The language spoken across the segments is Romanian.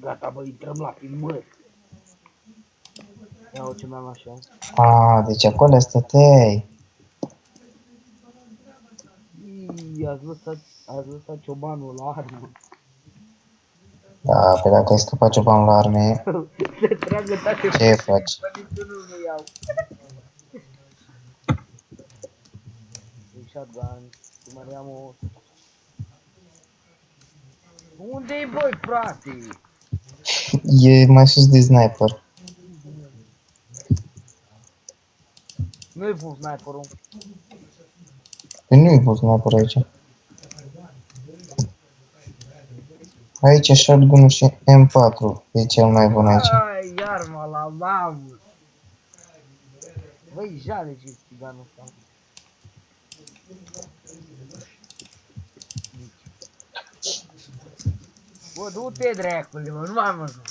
Gata, bă, intrăm la filmări. Ia-o ce mi-am așa. Deci acolo stăteai. Ați lăsat ciobanul la armă. Da, pe dacă ai scăpat ciobanul la arme, Se tragă toate ce faci? bă, niciunul nu iau. E shotgun, primăriam o... Unde-i băi, frate? E mai sus de sniper. Nu-i pus sniperul. Păi nu-i pus sniper aici. Aici shotgun și M4 e cel mai bun aici. Ai, iar mă la mamă. Băi, jale ce țiganul ăsta. Bă, du-te dracule, mă, nu mai mă joc.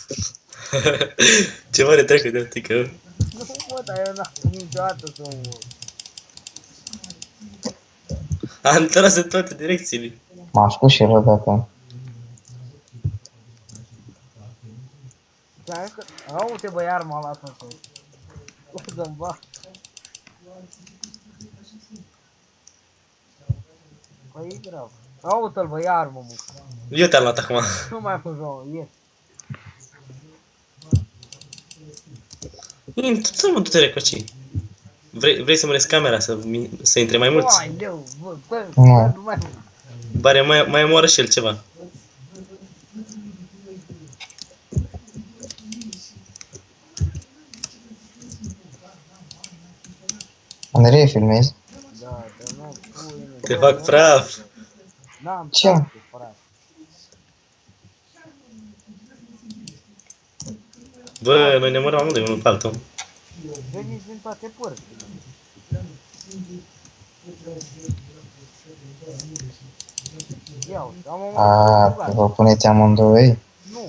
Ce mare treacă de optică. Nu, bă, dar eu n-am niciodată să mă mor. Am tras în toate direcțiile. M-a spus și el odată. Ți-am zis că... Au-te bă, iar m-a luat în tot. Bă, să-mi bag. Păi e grav. Aută-l bă, iar mă muc. Eu te-am luat acum. Nu mai fă joc, ies. Tu te recoci. Vrei să măresc camera, să intre mai mulți? Ai, leu, bă, Nu. nu mai... Bare mai omoară și el ceva. Andrei, filmezi? Da, dar nu, pui, Te fac praf. N-am Ce? chance, frate. Bă, noi ne mărăm amândoi unul pe altul. Veniți din toate părțile. Ia uite, am omorât Te vă puneți amândoi? Nu.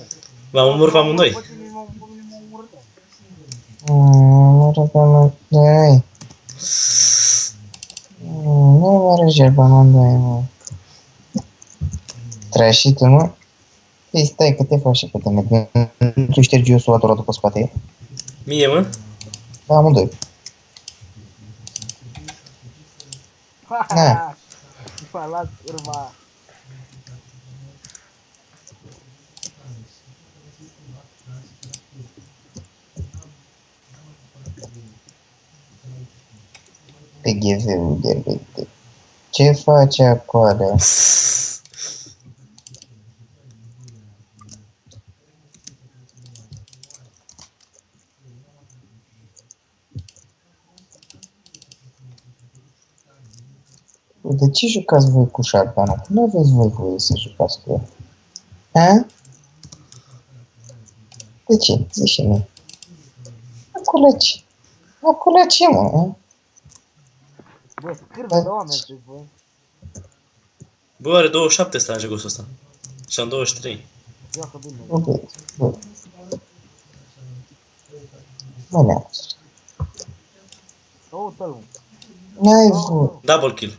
V-am omorât pe amândoi. Pe tine mă omorât. Nu rog pe amândoi. Nu mă râge pe amândoi, mă. Treci și tu, nu? Păi stai că te faci și pe tine. Tu ștergi eu sulatura după spate? Mie, mă? Da, amândoi. Ha, m-a luat urma. Pe GV-ul de ce face acolo? De ce jucați voi cu shotgun-ul? Nu aveți voi voie să jucați cu el. A? De ce? Zice mie. Acolo ce? Acolo ce, mă? A? Bă, scârbă de oameni ce voi. Bă, are 27 ăsta la jocul ăsta. Și am 23. Joacă bine. Bă, bă. Mă neamț. Uite-l. N-ai voie. Double kill.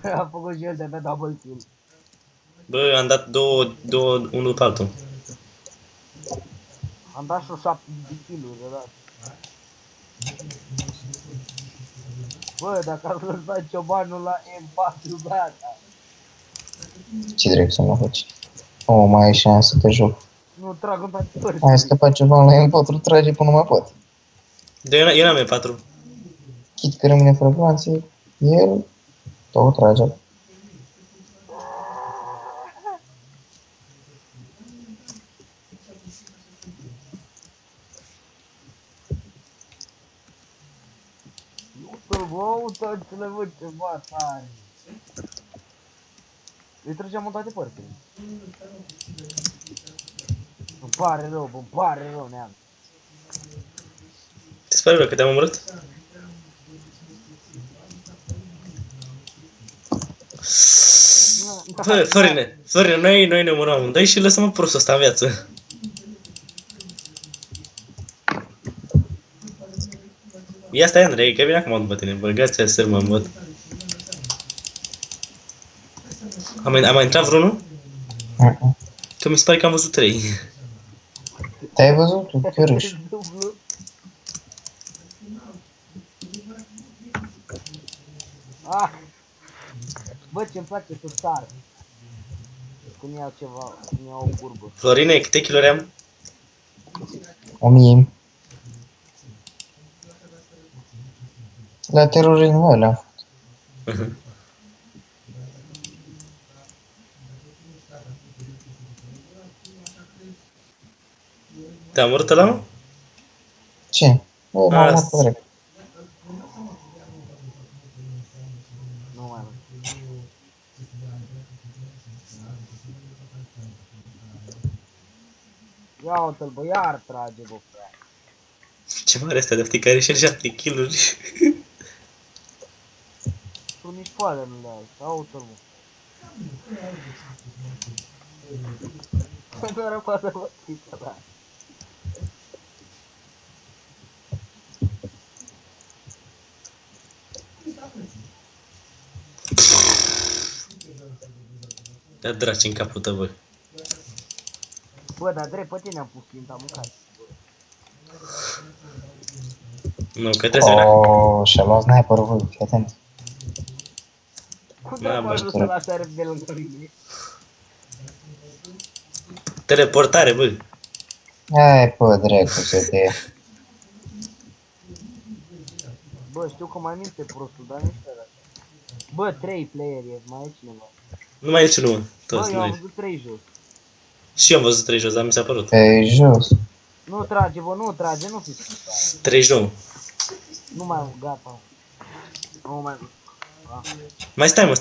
A făcut și el de pe double kill. Bă, am dat două unul pe altul. Am dat și o 7 de kill-uri de dat. Bă, dacă am lăsat ciobanul la M4, gata. Ce drept să mă faci? O, mai ai șansă să te joc. Nu trag în toate părțile. Ai scăpat ceva la M4, trage până mai pot. De eu n-am E4. Chit că rămâne fără glanțe, el tot trage. Uite-l, bă, uitați-le, bă, ce bă, tare. Îi trăgeam în toate părțile. Îmi pare rău, neam. Ți-ți pare rău că te-am omorât? Bă, Florine, noi ne omorăm amândoi și lăsăm prostul ăsta în viață. Ia stai, Andrei, că vine acum după tine, băgați-a sârmă în bot. Am mai intrat vreunul? Că mi se pare că am văzut 3. Te-ai văzut tu, chiorâș. Dublu. Ah! Bă, ce-mi place să sar. Când iau ceva, când iau o curbă. Florine, câte kilori am? 1000. La terorism ăla. Te-a omorât ăla, mă? Ce? Bă, m-am Asta. luat pe drept. Nu mai văd. Ia uite-l, bă, iar trage, bă, frate. Ce mare asta de fiecare 7 kilori. Tu nici foale nu le ai. Ia uite-l, bă. Nu are poate, bă, țița, da. Ia draci în capul tău, bă. Bă, dar drept, pe tine am pus clint, am mâncat. Nu, că trebuie să vină. Oh, și-a luat sniper-ul, voi, fii atent. Cum Da, te-am bă, ajuns să lași are de lângă mine? Teleportare, bă. Hai, pă, dracu, să te... Bă, știu că mai minte prostul, dar nici pe ăla. Bă, 3 playeri, mai e cineva. Nu mai e niciunul, mă. Bă, Toți eu am noi. văzut 3 jos. Și eu am văzut 3 jos, dar mi s-a părut. Pe jos. Nu trage, bă, nu trage, nu fi supărat. 3 jos. Nu mai, gata. Nu mai. Mai stai, mă,